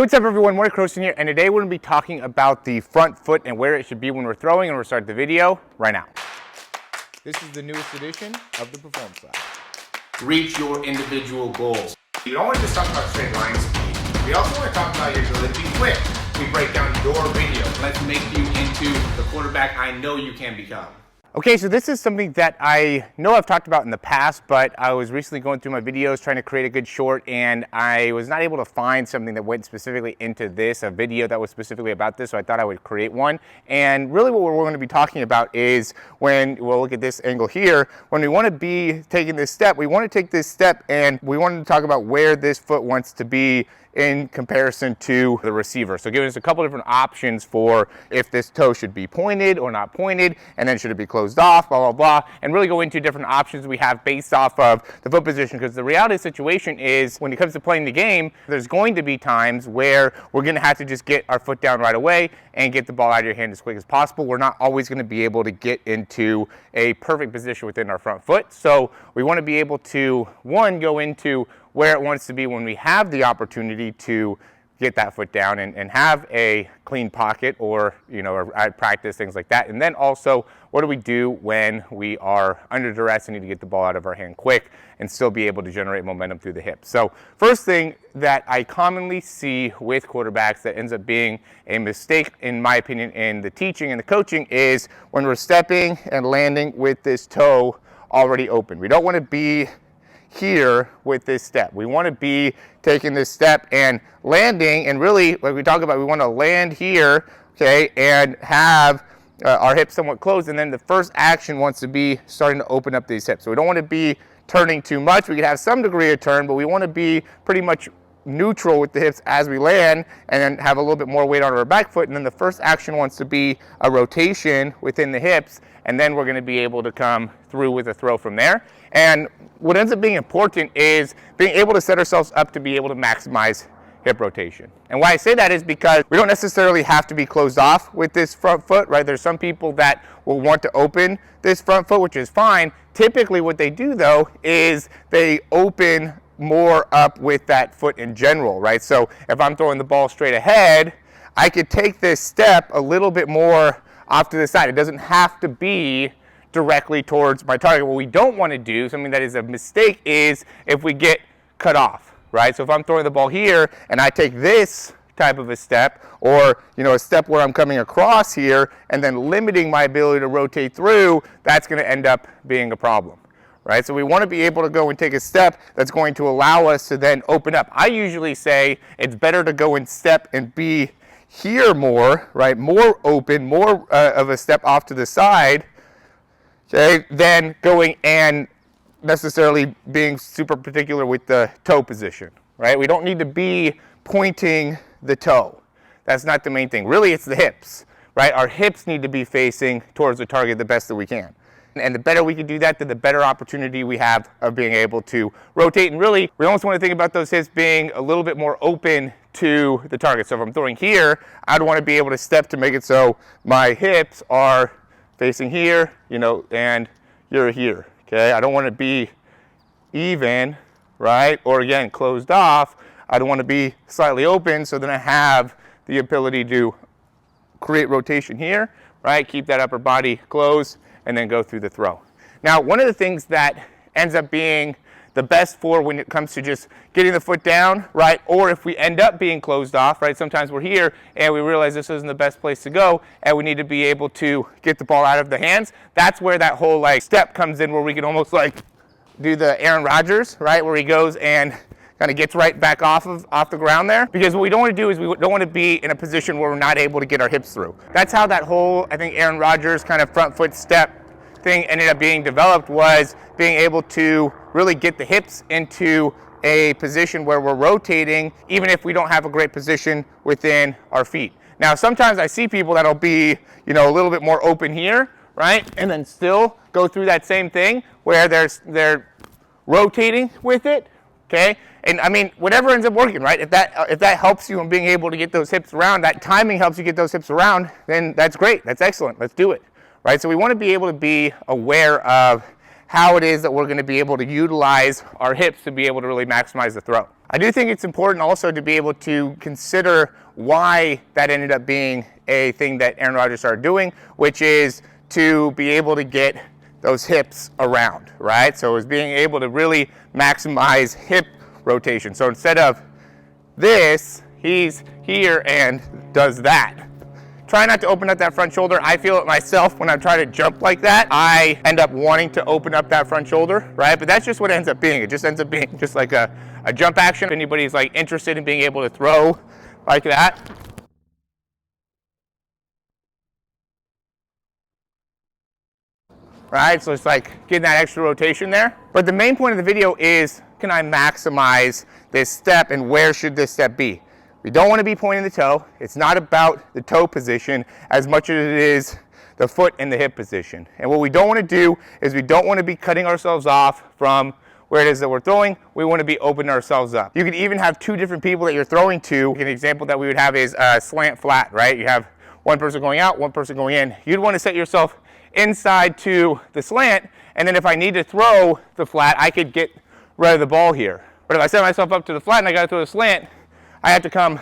what's up everyone, Morey Croson here, and today we're going to be talking about the front foot and where it should be when we're throwing, and we're going to start the video right now. This is the newest edition of the Performance Lab. Reach your individual goals. We don't want to just talk about straight line speed. We also want to talk about your ability to be quick. We break down your video. Let's make you into the quarterback I know you can become. Okay, so this is something that I know I've talked about in the past, but I was recently going through my videos trying to create a good short, and I was not able to find something that went specifically into this, a video that was specifically about this, so I thought I would create one. And really what we're going to be talking about is when, we'll look at this angle here, when we want to be taking this step, we want to take this step and we want to talk about where this foot wants to be in comparison to the receiver. So giving us a couple different options for if this toe should be pointed or not pointed, and then should it be closed off, blah, blah, blah, and really go into different options we have based off of the foot position, because the reality of the situation is when it comes to playing the game, there's going to be times where we're gonna have to just get our foot down right away and get the ball out of your hand as quick as possible. We're not always gonna be able to get into a perfect position within our front foot. So we wanna be able to, one, go into where it wants to be when we have the opportunity to get that foot down and have a clean pocket, or, you know, or at practice, things like that. And then also, what do we do when we are under duress and need to get the ball out of our hand quick and still be able to generate momentum through the hips? So first thing that I commonly see with quarterbacks that ends up being a mistake, in my opinion, in the teaching and the coaching is when we're stepping and landing with this toe already open. We don't want to be here with this step. We want to be taking this step and landing, and really, like we talk about, we want to land here, okay, and have our hips somewhat closed, and then the first action wants to be starting to open up these hips. So we don't want to be turning too much. We can have some degree of turn, but we want to be pretty much neutral with the hips as we land, and then have a little bit more weight on our back foot, and then the first action wants to be a rotation within the hips, and then we're going to be able to come through with a throw from there. And what ends up being important is being able to set ourselves up to be able to maximize hip rotation. And why I say that is because we don't necessarily have to be closed off with this front foot, right? There's some people that will want to open this front foot, which is fine. Typically what they do though is they open more up with that foot in general, right? So if I'm throwing the ball straight ahead, I could take this step a little bit more off to the side. It doesn't have to be directly towards my target. What we don't want to do, something that is a mistake, is if we get cut off, right? So if I'm throwing the ball here and I take this type of a step, or, you know, a step where I'm coming across here and then limiting my ability to rotate through, that's going to end up being a problem, right? So we want to be able to go and take a step that's going to allow us to then open up. I usually say it's better to go and step and be here more, right? More open, more of a step off to the side, okay, than going and necessarily being super particular with the toe position, right? We don't need to be pointing the toe. That's not the main thing. Really, it's the hips, right? Our hips need to be facing towards the target the best that we can. And the better we can do that, then the better opportunity we have of being able to rotate. And really, we almost want to think about those hips being a little bit more open to the target. So if I'm throwing here, I'd want to be able to step to make it so my hips are facing here, you know, and you're here, okay? I don't want to be even, right? Or again, closed off. I don't want to be slightly open, so then I have the ability to create rotation here, right? Keep that upper body closed, and then go through the throw. Now, one of the things that ends up being the best for when it comes to just getting the foot down, right? Or if we end up being closed off, right? Sometimes we're here and we realize this isn't the best place to go and we need to be able to get the ball out of the hands. That's where that whole like step comes in, where we can almost like do the Aaron Rodgers, right? Where he goes and kind of gets right back off the ground there. Because what we don't want to do is we don't want to be in a position where we're not able to get our hips through. That's how that whole, I think, Aaron Rodgers kind of front foot step thing ended up being developed, was being able to really get the hips into a position where we're rotating, even if we don't have a great position within our feet. Now, sometimes I see people that'll be, you know, a little bit more open here, right? And then still go through that same thing where they're rotating with it, okay? And I mean, whatever ends up working, right? If that helps you in being able to get those hips around, that timing helps you get those hips around, then that's great. That's excellent. Let's do it, right? So we want to be able to be aware of how it is that we're going to be able to utilize our hips to be able to really maximize the throw. I do think it's important also to be able to consider why that ended up being a thing that Aaron Rodgers started doing, which is to be able to get those hips around, right? So it's being able to really maximize hip rotation. So instead of this, he's here and does that. Try not to open up that front shoulder. I feel it myself when I try to jump like that. I end up wanting to open up that front shoulder, right? But that's just what it ends up being. It just ends up being just like a jump action. If anybody's like interested in being able to throw like that, right? So it's like getting that extra rotation there. But the main point of the video is, can I maximize this step and where should this step be? We don't want to be pointing the toe. It's not about the toe position as much as it is the foot and the hip position. And what we don't want to do is we don't want to be cutting ourselves off from where it is that we're throwing. We want to be opening ourselves up. You can even have two different people that you're throwing to. An example that we would have is slant flat, right? You have one person going out, one person going in. You'd want to set yourself inside to the slant, and then if I need to throw the flat, I could get rid of the ball here. But if I set myself up to the flat and I got to throw the slant, I have to come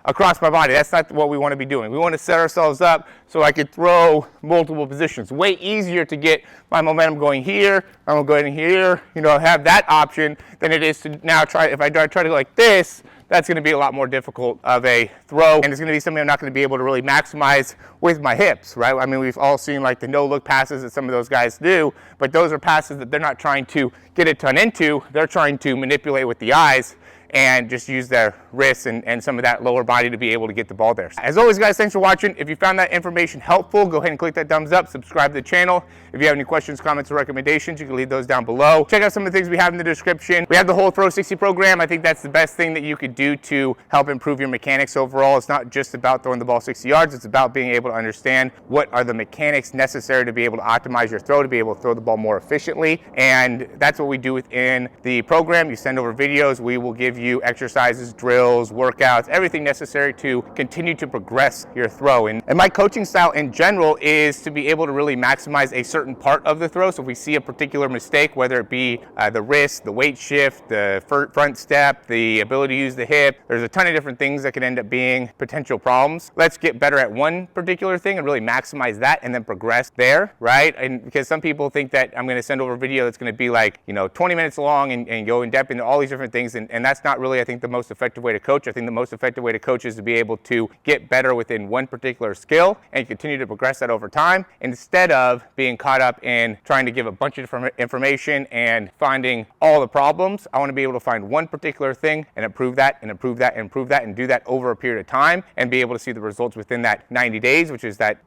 across my body. That's not what we want to be doing. We want to set ourselves up so I could throw multiple positions. Way easier to get my momentum going here, I'm going here, you know, have that option than it is to now try, if I try to go like this, that's going to be a lot more difficult of a throw, and it's going to be something I'm not going to be able to really maximize with my hips, right? I mean, we've all seen like the no-look passes that some of those guys do, but those are passes that they're not trying to get a ton into, they're trying to manipulate with the eyes and just use their wrists and some of that lower body to be able to get the ball there. As always, guys, thanks for watching. If you found that information helpful, go ahead and click that thumbs up, subscribe to the channel. If you have any questions, comments, or recommendations, you can leave those down below. Check out some of the things we have in the description. We have the whole Throw 60 program. I think that's the best thing that you could do to help improve your mechanics overall. It's not just about throwing the ball 60 yards. It's about being able to understand what are the mechanics necessary to be able to optimize your throw, to be able to throw the ball more efficiently. And that's what we do within the program. You send over videos. We will give you exercises, drills, workouts, everything necessary to continue to progress your throw. And my coaching style in general is to be able to really maximize a certain part of the throw. So if we see a particular mistake, whether it be the wrist, the weight shift, the front step, the ability to use the hip, there's a ton of different things that can end up being potential problems. Let's get better at one particular thing and really maximize that and then progress there, right? And because some people think that I'm going to send over a video that's going to be like, 20 minutes long and go in depth into all these different things. And that's not really, I think, the most effective way to coach. I think the most effective way to coach is to be able to get better within one particular skill and continue to progress that over time instead of being caught up in trying to give a bunch of different information and finding all the problems. I want to be able to find one particular thing and improve that and improve that and improve that and do that over a period of time and be able to see the results within that 90 days, which is that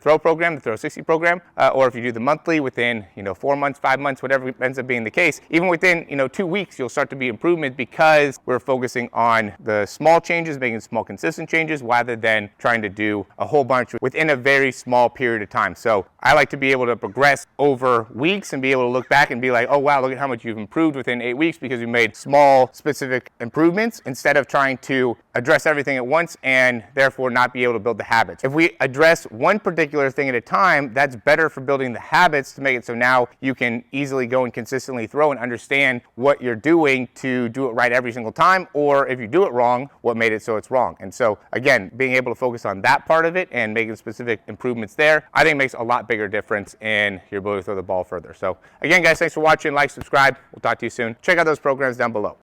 throw program, the Throw 60 program, or if you do the monthly within 4 months, 5 months, whatever ends up being the case, even within 2 weeks, you'll start to be improvement because we're focusing on the small changes, making small consistent changes rather than trying to do a whole bunch within a very small period of time. So I like to be able to progress over weeks and be able to look back and be like, oh wow, look at how much you've improved within 8 weeks because you made small specific improvements instead of trying to address everything at once and therefore not be able to build the habits. If we address one particular thing at a time, that's better for building the habits to make it so now you can easily go and consistently throw and understand what you're doing to do it right every single time, or if you do it wrong, what made it so it's wrong. And so again, being able to focus on that part of it and making specific improvements there, I think makes a lot bigger difference in your ability to throw the ball further. So again, guys, thanks for watching. Like, subscribe. We'll talk to you soon. Check out those programs down below.